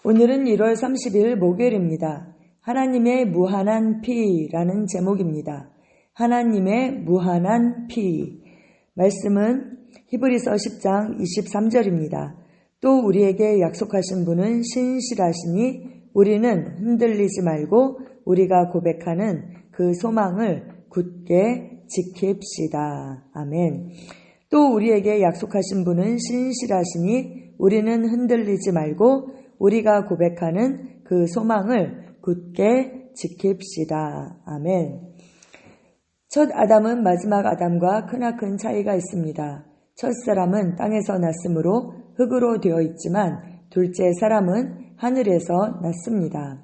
오늘은 1월 30일 목요일입니다. 하나님의 무한한 피라는 제목입니다. 하나님의 무한한 피. 말씀은 히브리서 10장 23절입니다. 또 우리에게 약속하신 분은 신실하시니 우리는 흔들리지 말고 우리가 고백하는 그 소망을 굳게 지킵시다. 아멘. 또 우리에게 약속하신 분은 신실하시니 우리는 흔들리지 말고 우리가 고백하는 그 소망을 굳게 지킵시다. 아멘. 첫 아담은 마지막 아담과 크나큰 차이가 있습니다. 첫 사람은 땅에서 났으므로 흙으로 되어 있지만 둘째 사람은 하늘에서 났습니다.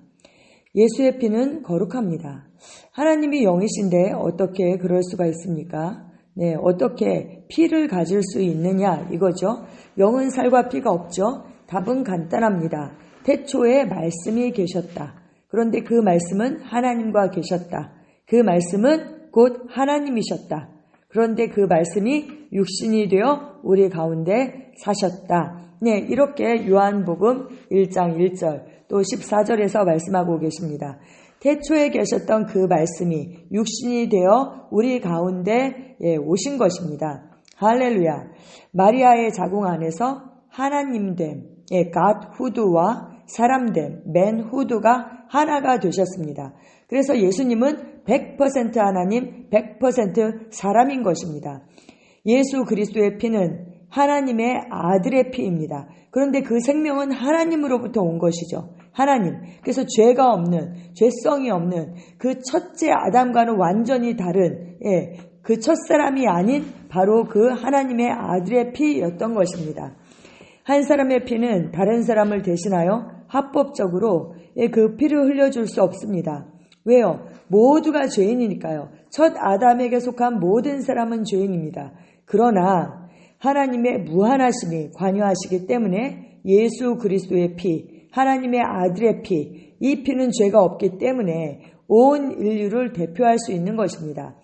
예수의 피는 거룩합니다. 하나님이 영이신데 어떻게 그럴 수가 있습니까? 어떻게 피를 가질 수 있느냐 이거죠. 영은 살과 피가 없죠. 답은 간단합니다. 태초에 말씀이 계셨다. 그런데 그 말씀은 하나님과 계셨다. 그 말씀은 곧 하나님이셨다. 그런데 그 말씀이 육신이 되어 우리 가운데 사셨다. 이렇게 요한복음 1장 1절 또 14절에서 말씀하고 계십니다. 태초에 계셨던 그 말씀이 육신이 되어 우리 가운데 오신 것입니다. 할렐루야. 마리아의 자궁 안에서 하나님됨, 갓후드와 사람됨, 맨후드가 하나가 되셨습니다. 그래서 예수님은 100% 하나님, 100% 사람인 것입니다. 예수 그리스도의 피는 하나님의 아들의 피입니다. 그런데 그 생명은 하나님으로부터 온 것이죠. 하나님. 그래서 죄가 없는, 죄성이 없는 그 첫째 아담과는 완전히 다른 그 첫사람이 아닌 바로 그 하나님의 아들의 피였던 것입니다. 한 사람의 피는 다른 사람을 대신하여 합법적으로 그 피를 흘려줄 수 없습니다. 왜요? 모두가 죄인이니까요. 첫 아담에게 속한 모든 사람은 죄인입니다. 그러나 하나님의 무한하심이 관여하시기 때문에 예수 그리스도의 피, 하나님의 아들의 피, 이 피는 죄가 없기 때문에 온 인류를 대표할 수 있는 것입니다.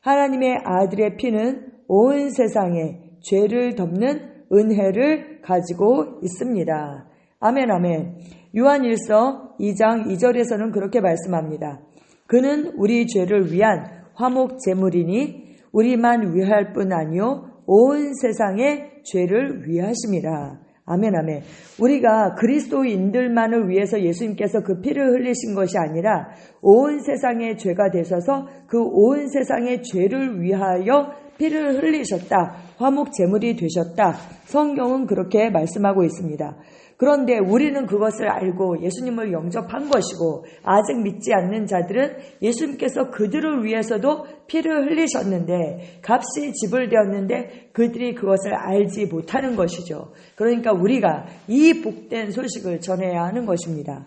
하나님의 아들의 피는 온 세상에 죄를 덮는 은혜를 가지고 있습니다. 아멘, 아멘. 요한일서 2장 2절에서는 그렇게 말씀합니다. 그는 우리 죄를 위한 화목 제물이니 우리만 위할 뿐 아니요 온 세상의 죄를 위하심이라. 아멘, 아멘. 우리가 그리스도인들만을 위해서 예수님께서 그 피를 흘리신 것이 아니라 온 세상의 죄가 되셔서 그 온 세상의 죄를 위하여 피를 흘리셨다. 화목 제물이 되셨다. 성경은 그렇게 말씀하고 있습니다. 그런데 우리는 그것을 알고 예수님을 영접한 것이고 아직 믿지 않는 자들은 예수님께서 그들을 위해서도 피를 흘리셨는데 값이 지불되었는데 그들이 그것을 알지 못하는 것이죠. 그러니까 우리가 이 복된 소식을 전해야 하는 것입니다.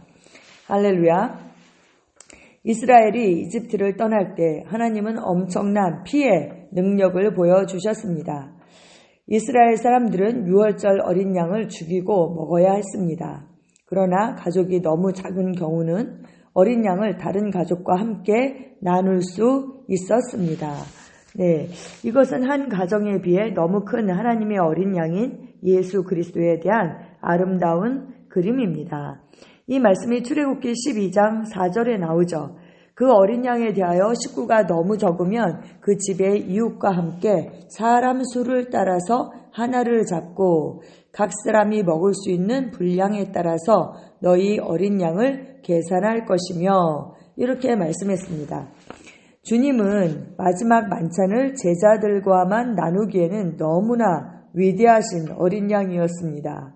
할렐루야. 이스라엘이 이집트를 떠날 때 하나님은 엄청난 피의 능력을 보여주셨습니다. 이스라엘 사람들은 유월절 어린 양을 죽이고 먹어야 했습니다. 그러나 가족이 너무 작은 경우는 어린 양을 다른 가족과 함께 나눌 수 있었습니다. 이것은 한 가정에 비해 너무 큰 하나님의 어린 양인 예수 그리스도에 대한 아름다운 그림입니다. 이 말씀이 출애굽기 12장 4절에 나오죠. 그 어린 양에 대하여 식구가 너무 적으면 그 집의 이웃과 함께 사람 수를 따라서 하나를 잡고 각 사람이 먹을 수 있는 분량에 따라서 너희 어린 양을 계산할 것이며 이렇게 말씀했습니다. 주님은 마지막 만찬을 제자들과만 나누기에는 너무나 위대하신 어린 양이었습니다.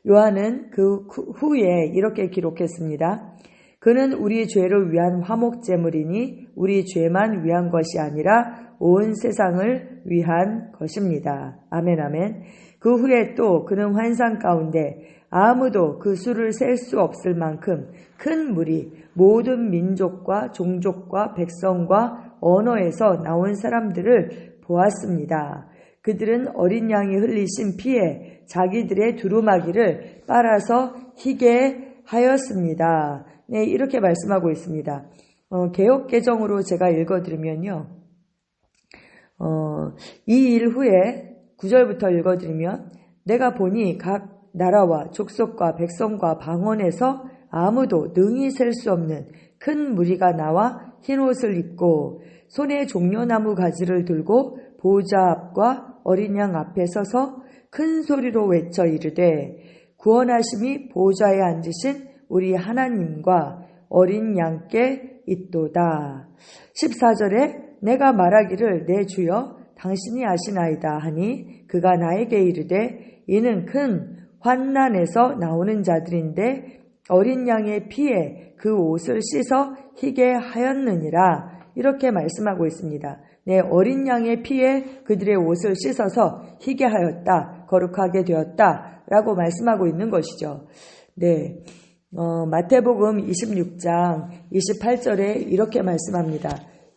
요한은 그 후에 이렇게 기록했습니다. 그는 우리 죄를 위한 화목제물이니 우리 죄만 위한 것이 아니라 온 세상을 위한 것입니다. 아멘, 아멘. 그 후에 또 그는 환상 가운데 아무도 그 수를 셀 수 없을 만큼 큰 무리, 모든 민족과 종족과 백성과 언어에서 나온 사람들을 보았습니다. 그들은 어린 양이 흘리신 피에 자기들의 두루마기를 빨아서 희게 하였습니다. 이렇게 말씀하고 있습니다. 개역개정으로 제가 읽어드리면요. 이 일 후에 9절부터 읽어드리면 내가 보니 각 나라와 족속과 백성과 방언에서 아무도 능히 셀 수 없는 큰 무리가 나와 흰 옷을 입고 손에 종려나무 가지를 들고 보호자 앞과 어린 양 앞에 서서 큰 소리로 외쳐 이르되 구원하심이 보호자에 앉으신 우리 하나님과 어린 양께 있도다. 14절에 내가 말하기를 내 주여 당신이 아시나이다 하니 그가 나에게 이르되 이는 큰 환난에서 나오는 자들인데 어린 양의 피에 그 옷을 씻어 희게 하였느니라. 이렇게 말씀하고 있습니다. 네, 어린 양의 피에 그들의 옷을 씻어서 희게 하였다, 거룩하게 되었다 라고 말씀하고 있는 것이죠. 네, 마태복음 26장 28절에 이렇게 말씀합니다.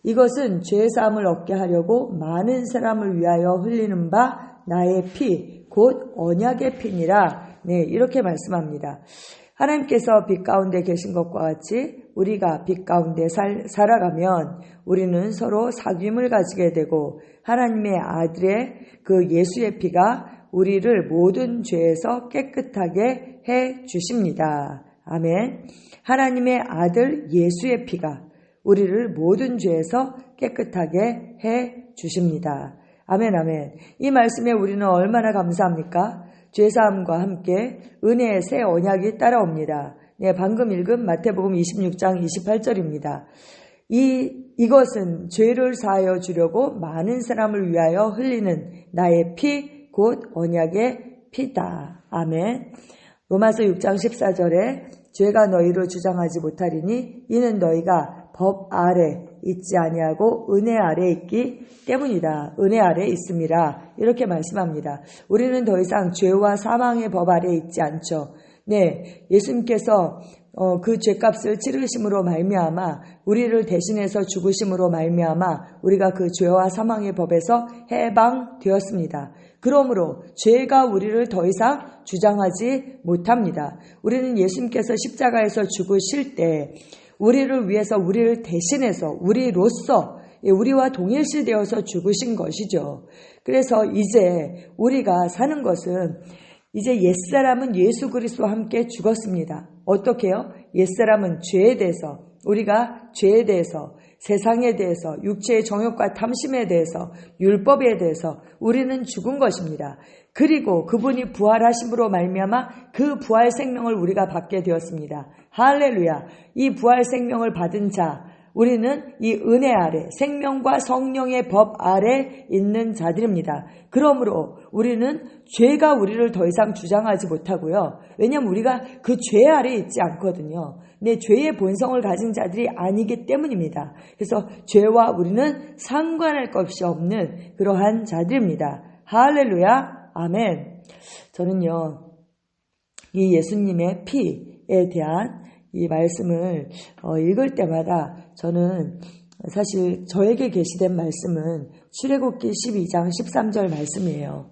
이것은 죄사함을 얻게 하려고 많은 사람을 위하여 흘리는 바 나의 피, 곧 언약의 피니라. 네, 이렇게 말씀합니다. 하나님께서 빛 가운데 계신 것과 같이 우리가 빛 가운데 살아가면 우리는 서로 사귐을 가지게 되고 하나님의 아들의 그 예수의 피가 우리를 모든 죄에서 깨끗하게 해 주십니다. 아멘. 하나님의 아들 예수의 피가 우리를 모든 죄에서 깨끗하게 해 주십니다. 아멘, 아멘. 이 말씀에 우리는 얼마나 감사합니까? 죄사함과 함께 은혜의 새 언약이 따라옵니다. 네, 방금 읽은 마태복음 26장 28절입니다. 이것은 죄를 사하여 주려고 많은 사람을 위하여 흘리는 나의 피, 곧 언약의 피다. 아멘. 로마서 6장 14절에 죄가 너희로 주장하지 못하리니 이는 너희가 법 아래 있지 아니하고 은혜 아래 있기 때문이다. 은혜 아래 있음이라. 이렇게 말씀합니다. 우리는 더 이상 죄와 사망의 법 아래 있지 않죠. 네, 예수님께서 그 죄값을 치르심으로 말미암아 우리를 대신해서 죽으심으로 말미암아 우리가 그 죄와 사망의 법에서 해방되었습니다. 그러므로 죄가 우리를 더 이상 주장하지 못합니다. 우리는 예수님께서 십자가에서 죽으실 때 우리를 위해서 우리를 대신해서 우리로서 우리와 동일시되어서 죽으신 것이죠. 그래서 이제 우리가 사는 것은 이제 옛사람은 예수 그리스도와 함께 죽었습니다. 어떻게요? 옛사람은 죄에 대해서 우리가 죄에 대해서 세상에 대해서 육체의 정욕과 탐심에 대해서 율법에 대해서 우리는 죽은 것입니다. 그리고 그분이 부활하심으로 말미암아 그 부활 생명을 우리가 받게 되었습니다. 할렐루야. 이 부활 생명을 받은 자 우리는 이 은혜 아래 생명과 성령의 법 아래 있는 자들입니다. 그러므로 우리는 죄가 우리를 더 이상 주장하지 못하고요. 왜냐하면 우리가 그 죄 아래 있지 않거든요. 내 죄의 본성을 가진 자들이 아니기 때문입니다. 그래서 죄와 우리는 상관할 것이 없는 그러한 자들입니다. 할렐루야. 아멘. 저는요, 이 예수님의 피에 대한 이 말씀을 읽을 때마다 저는 사실 저에게 계시된 말씀은 출애굽기 12장 13절 말씀이에요.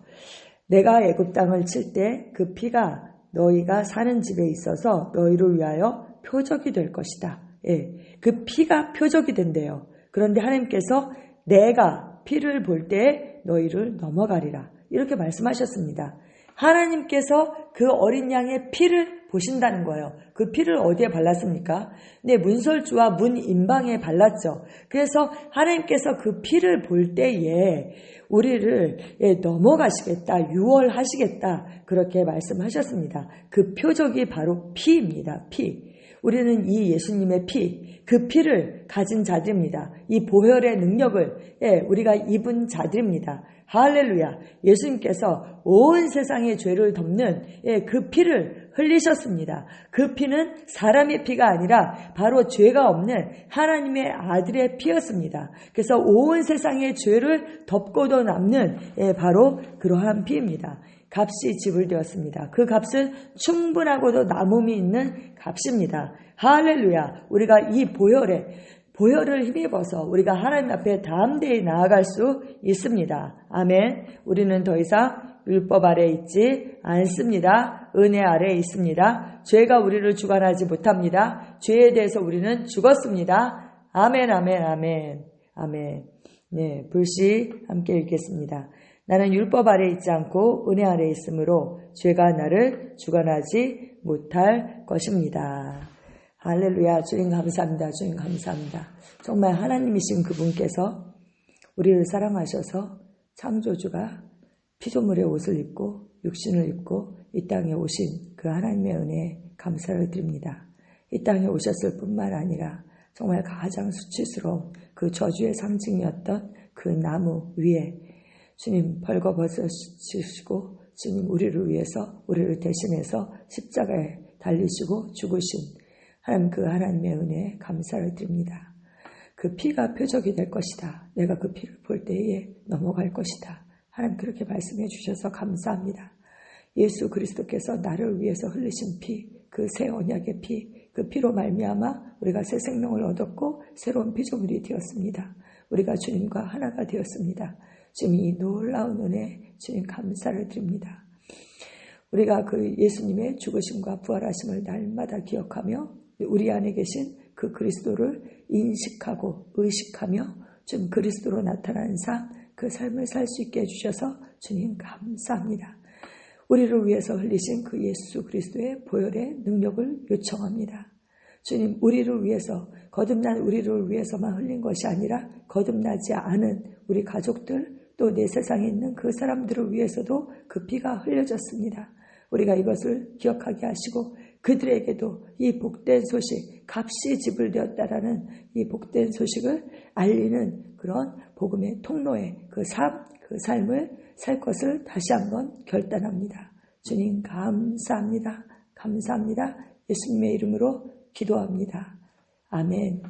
내가 애굽 땅을 칠 때 그 피가 너희가 사는 집에 있어서 너희를 위하여 표적이 될 것이다. 예, 그 피가 표적이 된대요. 그런데 하나님께서 내가 피를 볼 때 너희를 넘어가리라. 이렇게 말씀하셨습니다. 하나님께서 그 어린 양의 피를 보신다는 거예요. 그 피를 어디에 발랐습니까? 네, 문설주와 문인방에 발랐죠. 그래서 하나님께서 그 피를 볼 때에 우리를 넘어가시겠다, 유월하시겠다 그렇게 말씀하셨습니다. 그 표적이 바로 피입니다. 피. 우리는 이 예수님의 피, 그 피를 가진 자들입니다. 이 보혈의 능력을 우리가 입은 자들입니다. 할렐루야. 예수님께서 온 세상의 죄를 덮는 그 피를 흘리셨습니다. 그 피는 사람의 피가 아니라 바로 죄가 없는 하나님의 아들의 피였습니다. 그래서 온 세상의 죄를 덮고도 남는 바로 그러한 피입니다. 값이 지불되었습니다. 그 값은 충분하고도 남음이 있는 값입니다. 할렐루야. 우리가 이 보혈을 힘입어서 우리가 하나님 앞에 담대히 나아갈 수 있습니다. 아멘. 우리는 더 이상 율법 아래 있지 않습니다. 은혜 아래 있습니다. 죄가 우리를 주관하지 못합니다. 죄에 대해서 우리는 죽었습니다. 아멘, 아멘, 아멘, 아멘. 네, 불시 함께 읽겠습니다. 나는 율법 아래 있지 않고 은혜 아래 있으므로 죄가 나를 주관하지 못할 것입니다. 할렐루야. 주님 감사합니다. 주님 감사합니다. 정말 하나님이신 그분께서 우리를 사랑하셔서 창조주가 피조물의 옷을 입고 육신을 입고 이 땅에 오신 그 하나님의 은혜에 감사를 드립니다. 이 땅에 오셨을 뿐만 아니라 정말 가장 수치스러운 그 저주의 상징이었던 그 나무 위에 주님 벌거벗으시고 주님 우리를 위해서 우리를 대신해서 십자가에 달리시고 죽으신 하나님 그 하나님의 은혜에 감사를 드립니다. 그 피가 표적이 될 것이다. 내가 그 피를 볼 때에 넘어갈 것이다. 하나님 그렇게 말씀해 주셔서 감사합니다. 예수 그리스도께서 나를 위해서 흘리신 피, 그 새 언약의 피, 그 피로 말미암아 우리가 새 생명을 얻었고 새로운 피조물이 되었습니다. 우리가 주님과 하나가 되었습니다. 주님 이 놀라운 은혜 주님 감사를 드립니다. 우리가 그 예수님의 죽으심과 부활하심을 날마다 기억하며 우리 안에 계신 그 그리스도를 인식하고 의식하며 좀 그리스도로 나타나는 삶, 그 삶을 살 수 있게 해주셔서 주님 감사합니다. 우리를 위해서 흘리신 그 예수 그리스도의 보혈의 능력을 요청합니다. 주님 우리를 위해서 거듭난 우리를 위해서만 흘린 것이 아니라 거듭나지 않은 우리 가족들 또 내 세상에 있는 그 사람들을 위해서도 그 피가 흘려졌습니다. 우리가 이것을 기억하게 하시고 그들에게도 이 복된 소식, 값이 지불되었다라는 이 복된 소식을 알리는 그런 복음의 통로에 그 삶을 살 것을 다시 한번 결단합니다. 주님 감사합니다. 감사합니다. 예수님의 이름으로 기도합니다. 아멘.